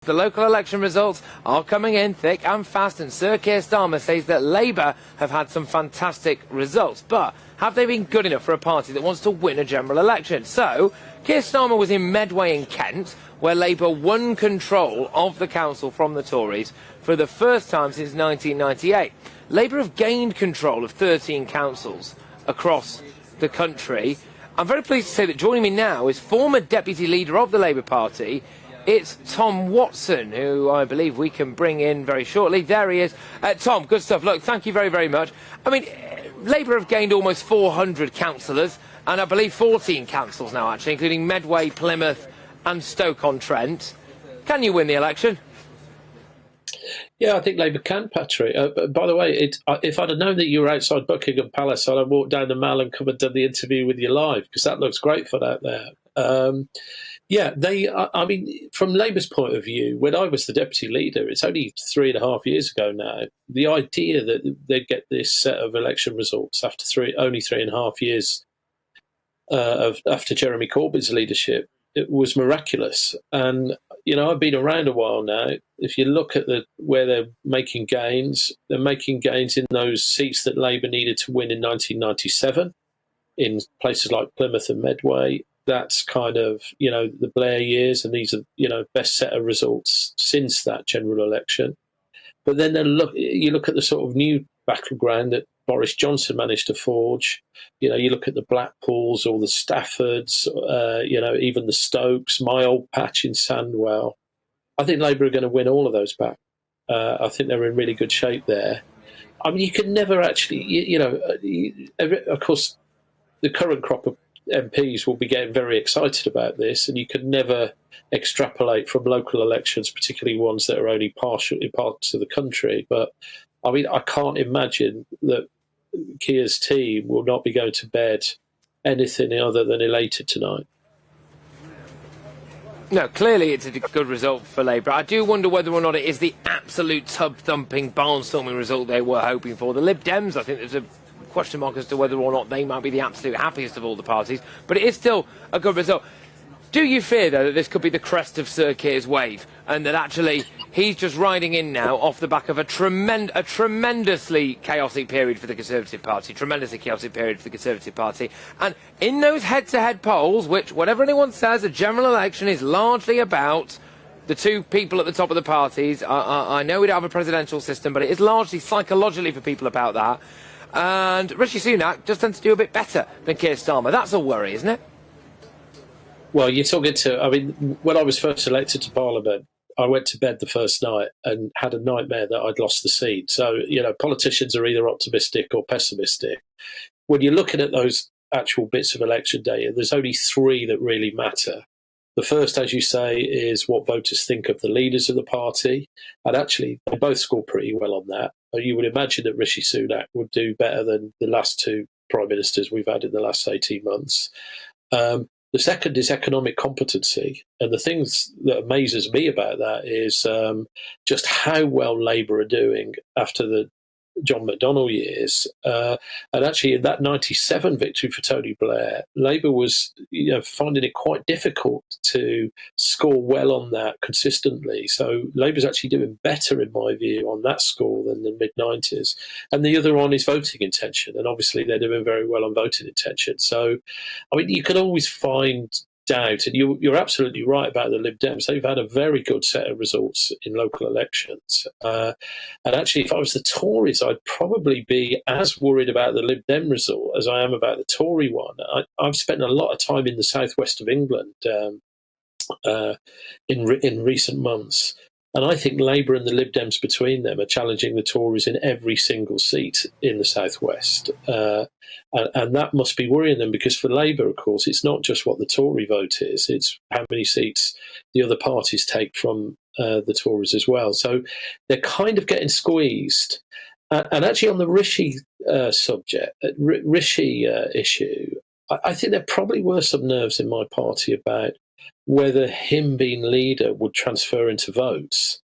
The local election results are coming in thick and fast, and Sir Keir Starmer says that Labour have had some fantastic results. But have they been good enough for a party that wants to win a general election? So, Keir Starmer was in Medway in Kent, where Labour won control of the council from the Tories for the first time since 1998. Labour have gained control of 13 councils across the country. I'm very pleased to say that joining me now is former deputy leader of the Labour Party. It's Tom Watson, who I believe we can bring in very shortly. There he is. Tom, good stuff. Look, thank you very, very much. I mean, Labour have gained almost 400 councillors, and I believe 14 councils now, actually, including Medway, Plymouth and Stoke-on-Trent. Can you win the election? Yeah, I think Labour can, Patrick. By the way, if I'd have known that you were outside Buckingham Palace, I'd have walked down the Mall and come and done the interview with you live, because that looks great for that there. Yeah, I mean, from Labour's point of view, when I was the deputy leader, it's only 3.5 years ago now, the idea that they'd get this set of election results after only 3.5 years after Jeremy Corbyn's leadership, it was miraculous. And, you know, I've been around a while now. If you look at where they're making gains in those seats that Labour needed to win in 1997 in places like Plymouth and Medway. That's kind of, you know, the Blair years, and these are, you know, best set of results since that general election. But then you look at the sort of new battleground that Boris Johnson managed to forge. You know, you look at the Blackpools or the Staffords, you know, even the Stokes, my old patch in Sandwell. I think Labour are going to win all of those back. I think they're in really good shape there. I mean, you can never actually, of course, the current crop of MPs will be getting very excited about this, and you could never extrapolate from local elections, particularly ones that are only partial in parts of the country. But I mean, I can't imagine that Keir's team will not be going to bed anything other than elated tonight. No, clearly it's a good result for Labour. I do wonder whether or not it is the absolute tub-thumping, barnstorming result they were hoping for. The Lib Dems, I think there's a question mark as to whether or not they might be the absolute happiest of all the parties, but it is still a good result. Do you fear, though, that this could be the crest of Sir Keir's wave, and that actually he's just riding in now off the back of a tremendously chaotic period for the Conservative Party, and in those head-to-head polls, which, whatever anyone says, a general election is largely about the two people at the top of the parties. I know we don't have a presidential system, but it is largely psychologically for people about that. And Rishi Sunak just tends to do a bit better than Keir Starmer. That's a worry, isn't it? Well, you're talking to, I mean, when I was first elected to Parliament, I went to bed the first night and had a nightmare that I'd lost the seat. So, you know, politicians are either optimistic or pessimistic. When you're looking at those actual bits of election data, there's only three that really matter. The first, as you say, is what voters think of the leaders of the party. And actually, they both score pretty well on that. You would imagine that Rishi Sunak would do better than the last two prime ministers we've had in the last 18 months. The second is economic competency. And the things that amazes me about that is just how well Labour are doing after the John McDonnell years. And actually, in that 97 victory for Tony Blair, Labour was, you know, finding it quite difficult to score well on that consistently. So Labour's actually doing better, in my view, on that score than the mid-90s. And the other one is voting intention. And obviously, they're doing very well on voting intention. So, I mean, you can always find doubt, and you're absolutely right about the Lib Dems. They've had a very good set of results in local elections. And actually, if I was the Tories, I'd probably be as worried about the Lib Dem result as I am about the Tory one. I've spent a lot of time in the southwest of England in recent months, and I think Labour and the Lib Dems between them are challenging the Tories in every single seat in the southwest. And that must be worrying them, because for Labour, of course, it's not just what the Tory vote is, it's how many seats the other parties take from the Tories as well. So they're kind of getting squeezed. And actually on the Rishi issue, I think there probably were some nerves in my party about whether him being leader would transfer into votes.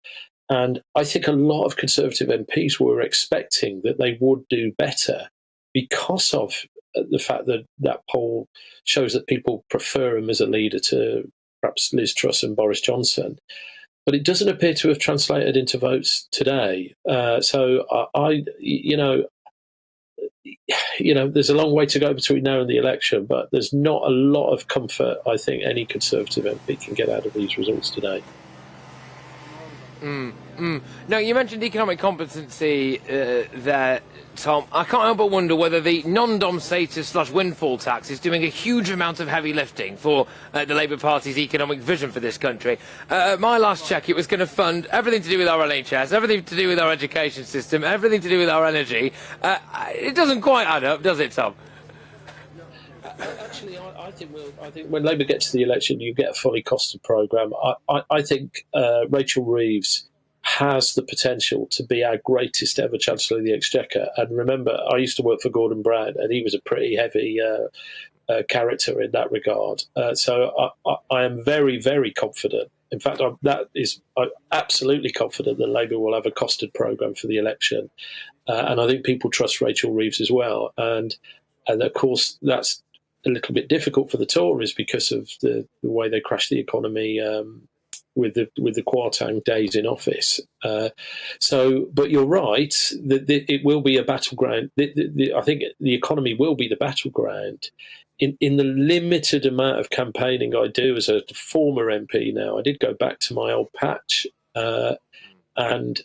And I think a lot of Conservative MPs were expecting that they would do better because of the fact that that poll shows that people prefer him as a leader to perhaps Liz Truss and Boris Johnson. but it doesn't appear to have translated into votes today. So there's a long way to go between now and the election, but there's not a lot of comfort I think any Conservative MP can get out of these results today. Now, you mentioned economic competency there, Tom. I can't help but wonder whether the non-dom status / windfall tax is doing a huge amount of heavy lifting for the Labour Party's economic vision for this country. My last check, it was going to fund everything to do with our NHS, everything to do with our education system, everything to do with our energy. It doesn't quite add up, does it, Tom? Actually, I think when Labour gets to the election, you get a fully costed programme. I think Rachel Reeves has the potential to be our greatest ever Chancellor of the Exchequer. And remember, I used to work for Gordon Brown, and he was a pretty heavy character in that regard. So I am very, very confident. In fact, I'm absolutely confident that Labour will have a costed programme for the election. And I think people trust Rachel Reeves as well. And of course, that's a little bit difficult for the Tories because of the way they crashed the economy with the Kwarteng days in office. But you're right, it will be a battleground. I think the economy will be the battleground. In the limited amount of campaigning I do as a former MP now, I did go back to my old patch, and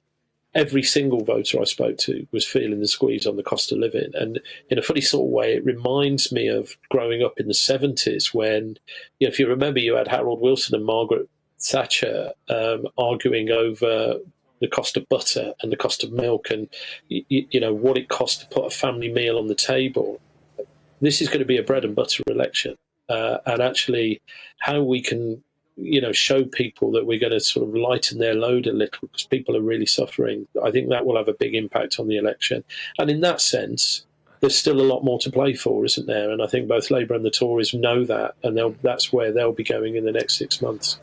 every single voter I spoke to was feeling the squeeze on the cost of living. And in a funny sort of way, it reminds me of growing up in the 70s when, if you remember, you had Harold Wilson and Margaret Thatcher arguing over the cost of butter and the cost of milk and, what it costs to put a family meal on the table. This is going to be a bread and butter election. And actually how we can show people that we're going to sort of lighten their load a little because people are really suffering. I think that will have a big impact on the election. And in that sense, there's still a lot more to play for, isn't there? And I think both Labour and the Tories know that, and that's where they'll be going in the next 6 months.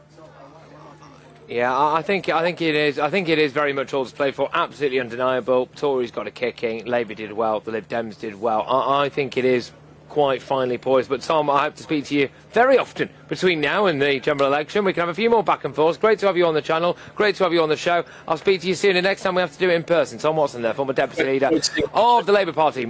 Yeah, I think it is. I think it is very much all to play for. Absolutely undeniable. Tories got a kicking. Labour did well. The Lib Dems did well. I think it is quite finely poised. But Tom, I hope to speak to you very often between now and the general election. We can have a few more back and forths. Great to have you on the channel. Great to have you on the show. I'll speak to you soon. And next time we have to do it in person. Tom Watson there, former deputy leader of the Labour Party.